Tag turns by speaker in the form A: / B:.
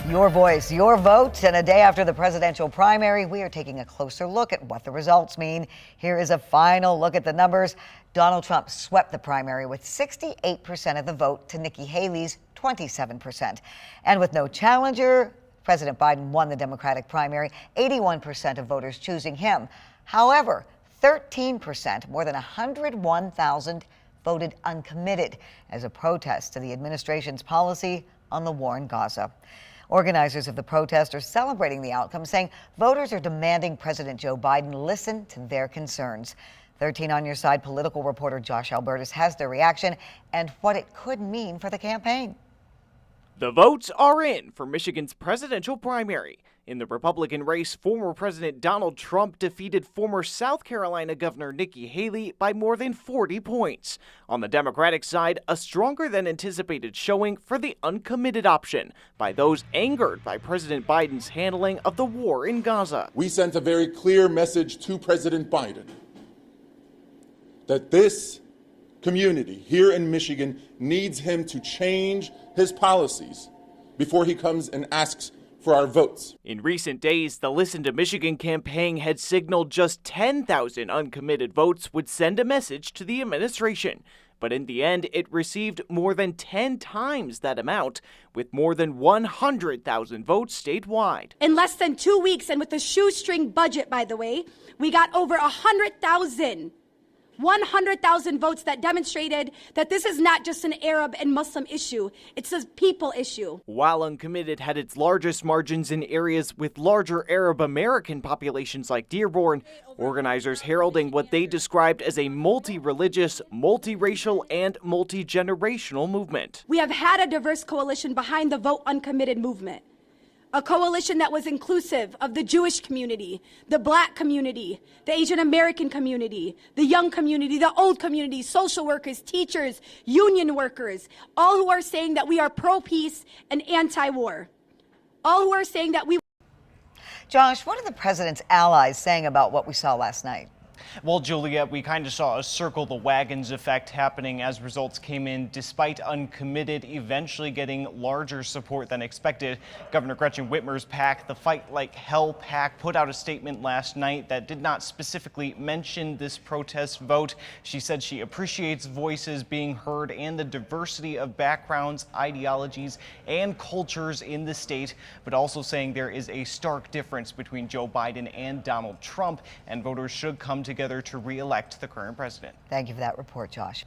A: Your voice, your vote, and a day after the presidential primary, we are taking a closer look at what the results mean. Here is a final look at the numbers. Donald Trump swept the primary with 68% of the vote to Nikki Haley's 27%. And with no challenger, President Biden won the Democratic primary, 81% of voters choosing him. However, 13%, more than 101,000, voted uncommitted as a protest to the administration's policy on the war in Gaza. Organizers of the protest are celebrating the outcome, saying voters are demanding President Joe Biden listen to their concerns. 13 on Your Side political reporter Josh Albertus has their reaction and what it could mean for the campaign.
B: The votes are in for Michigan's presidential primary. In the Republican race, former President Donald Trump defeated former South Carolina Governor Nikki Haley by more than 40 points. On the Democratic side, a stronger than anticipated showing for the uncommitted option by those angered by President Biden's handling of the war in Gaza.
C: We sent a very clear message to President Biden that this community here in Michigan needs him to change his policies before he comes and asks for our votes.
B: In recent days, the Listen to Michigan campaign had signaled just 10,000 uncommitted votes would send a message to the administration. But in the end, it received more than 10 times that amount, with more than 100,000 votes statewide.
D: In less than 2 weeks, and with a shoestring budget, by the way, we got over 100,000 votes that demonstrated that this is not just an Arab and Muslim issue, it's a people issue.
B: While Uncommitted had its largest margins in areas with larger Arab American populations like Dearborn, organizers heralding what they described as a multi-religious, multiracial, and multi-generational movement.
D: We have had a diverse coalition behind the Vote Uncommitted movement. A coalition that was inclusive of the Jewish community, the Black community, the Asian American community, the young community, the old community, social workers, teachers, union workers, all who are saying that we are pro-peace and anti-war. All who are saying that we...
A: Josh, what are the president's allies saying about what we saw last night?
E: Well, Juliet, we kind of saw a circle the wagons effect happening as results came in, despite Uncommitted eventually getting larger support than expected. Governor Gretchen Whitmer's PAC, the Fight Like Hell PAC, put out a statement last night that did not specifically mention this protest vote. She said she appreciates voices being heard and the diversity of backgrounds, ideologies, and cultures in the state, but also saying there is a stark difference between Joe Biden and Donald Trump, and voters should come together to re-elect the current president.
A: Thank you for that report, Josh.